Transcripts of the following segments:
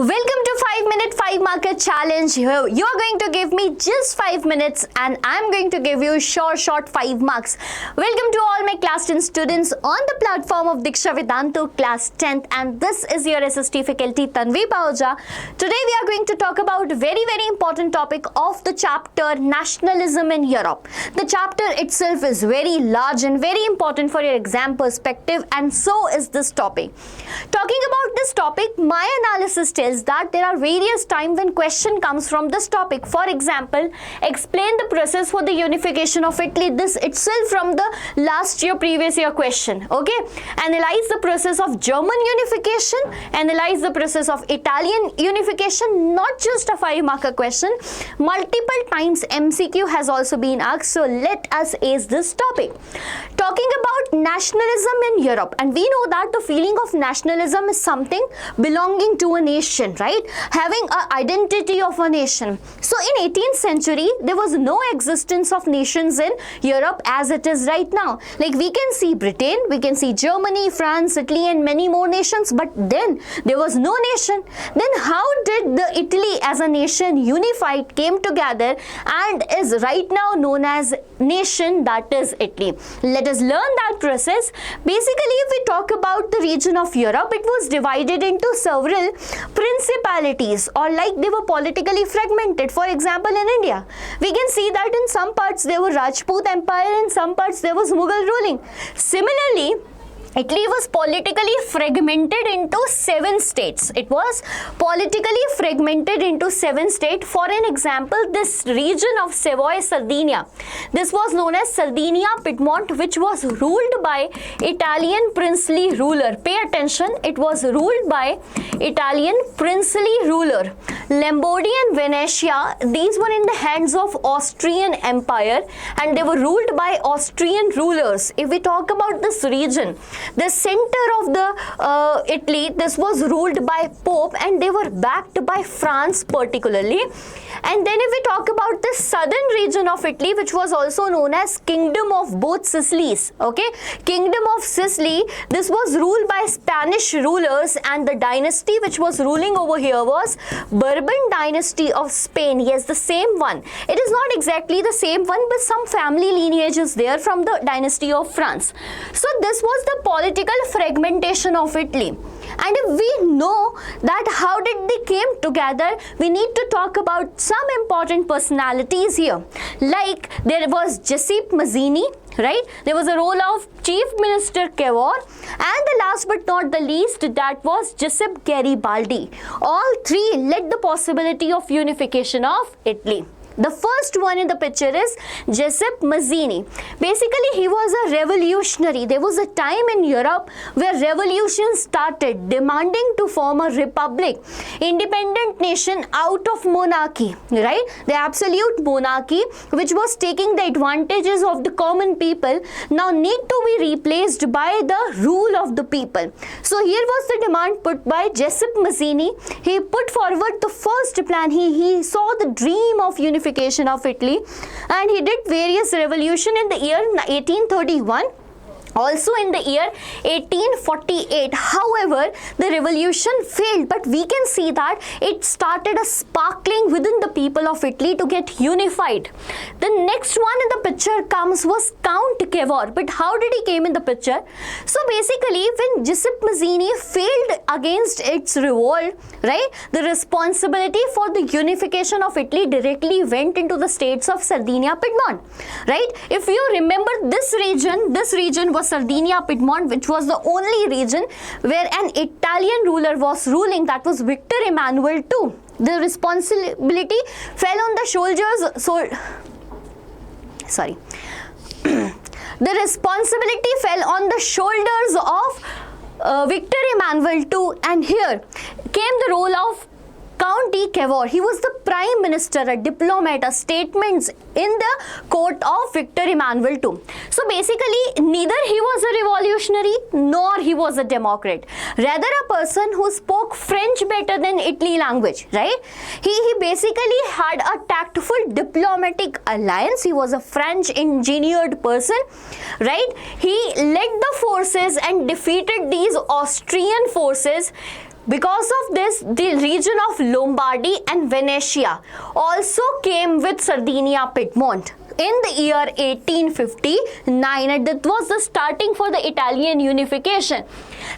Welcome to 5 Minute 5 Marker Challenge. You are going to give me just 5 minutes and I'm going to give you short 5 marks. Welcome to all my class 10 students on the platform of Deeksha Vedantu class 10th, and this is your SST faculty Tanvi Ma'am. Today we are going to talk about very important topic of the chapter Nationalism in Europe. The chapter itself is very large and very important for your exam perspective, and so is this topic. Talking about this topic, my analysis tells that there are various times when question comes from this topic. For example, explain the process for the unification of Italy. This itself from the last year, previous year question. Okay, analyze the process of German unification, analyze the process of Italian unification. Not just a 5 marker question, multiple times MCQ has also been asked. So let us ace this topic. Talking about nationalism in Europe, and we know that the feeling of nationalism is something belonging to a nation, right? Having an identity of a nation. So in 18th century, there was no existence of nations in Europe as it is right now. Like we can see Britain, we can see Germany, France, Italy and many more nations, but then there was no nation. Then how did the Italy as a nation unified came together and is right now known as nation, that is Italy. Let us learn that process. Basically, if we talk about the region of Europe, it was divided into several principalities, or like they were politically fragmented. For example, in India, we can see that in some parts there were Rajput Empire, in some parts there was Mughal ruling. Similarly, Italy was politically fragmented into 7 states. It was politically fragmented into 7 states. For an example, this region of Savoy, Sardinia, this was known as Sardinia Piedmont, which was ruled by Italian princely ruler. Pay attention, it was ruled by Italian princely ruler. Lombardy and Venetia, these were in the hands of Austrian Empire and they were ruled by Austrian rulers. If we talk about this region, the center of the Italy, this was ruled by Pope and they were backed by France particularly. And then if we talk about the southern region of Italy, which was also known as Kingdom of both Sicilies, okay, Kingdom of Sicily, this was ruled by Spanish rulers, and the dynasty which was ruling over here was Bourbon dynasty of Spain. Yes, the same one. It is not exactly the same one, but some family lineage is there from the dynasty of France. So this was the political fragmentation of Italy. And if we know that how did they came together, we need to talk about some important personalities here. Like there was Giuseppe Mazzini, right? There was a role of Chief Minister Cavour, and the last but not the least, that was Giuseppe Garibaldi. All three led the possibility of unification of Italy. The first one in the picture is Giuseppe Mazzini. Basically, he was a revolutionary. There was a time in Europe where revolution started demanding to form a republic, independent nation out of monarchy, right? The absolute monarchy, which was taking the advantages of the common people, now need to be replaced by the rule of the people. So here was the demand put by Giuseppe Mazzini. He put forward the first plan. He saw the dream of unification of Italy, and he did various revolution in the year 1831. Also in the year 1848. However, the revolution failed, but we can see that it started a sparkling within the people of Italy to get unified. The next one in the picture comes was Count Cavour. But how did he came in the picture? So basically, when Giuseppe Mazzini failed against its revolt, right, the responsibility for the unification of Italy directly went into the states of Sardinia Piedmont, right? If you remember this region was Sardinia Piedmont, which was the only region where an Italian ruler was ruling, that was Victor Emmanuel II. The responsibility fell on the the responsibility fell on the shoulders of Victor Emmanuel II, and here came the role of Count Cavour. He was the prime minister, a diplomat, a statesman in the court of Victor Emmanuel II. So basically, neither he was a revolutionary nor he was a democrat. Rather, a person who spoke French better than Italy language, right? He basically had a tactful diplomatic alliance. He was a French engineered person, right? He led the forces and defeated these Austrian forces Because of this, the region of Lombardy and Venetia also came with Sardinia Piedmont in the year 1859, and that was the starting for the Italian unification.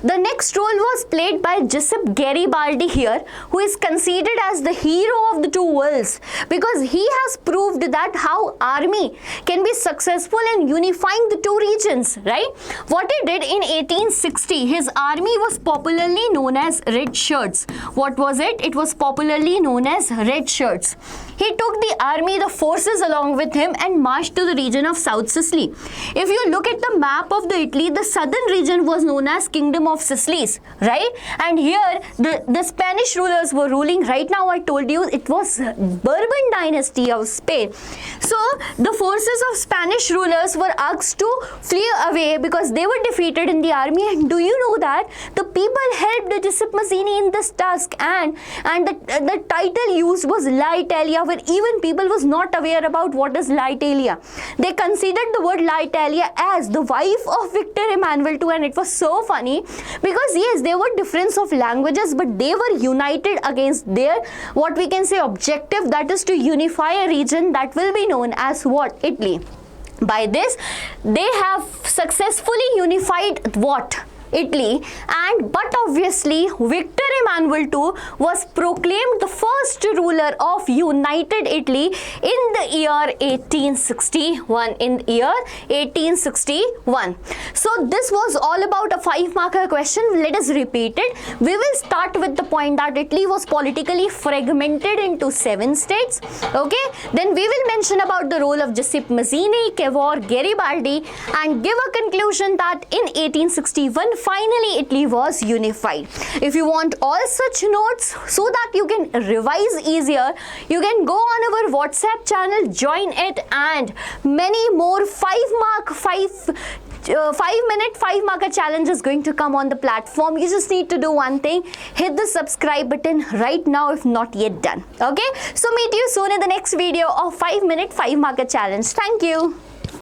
The next role was played by Giuseppe Garibaldi here, who is considered as the hero of the two worlds because he has proved that how army can be successful in unifying the two regions, right? What he did in 1860, his army was popularly known as Red Shirts. What was it? It was popularly known as Red Shirts. He took the army, the forces along with him, and marched to the region of South Sicily. If you look at the map of the Italy, the southern region was known as Kingdom of Sicilies, right? And here the Spanish rulers were ruling. Right now I told you it was Bourbon dynasty of Spain. So the forces of Spanish rulers were asked to flee away because they were defeated in the army. And do you know that the people helped Giuseppe Mazzini in this task, and the title used was La Italia, where even people was not aware about what is La Italia. They considered the word La Italia as the wife of Victor Emmanuel II, and it was so funny because yes, there were difference of languages, but they were united against their, what we can say, objective, that is to unify a region that will be known as what? Italy. By this, they have successfully unified what? Italy, but obviously Victor Emmanuel II was proclaimed the first ruler of United Italy in the year 1861. So this was all about a 5-marker question. Let us repeat it. We will start with the point that Italy was politically fragmented into 7 states. Okay, then we will mention about the role of Giuseppe Mazzini, Cavour, Garibaldi, and give a conclusion that in 1861 finally Italy was unified. If you want all such notes so that you can revise easier, you can go on our WhatsApp channel, join it, and many more 5-minute 5-marker challenge is going to come on the platform. You just need to do one thing: hit the subscribe button right now if not yet done. Okay, so meet you soon in the next video of 5-minute 5-marker challenge. Thank you.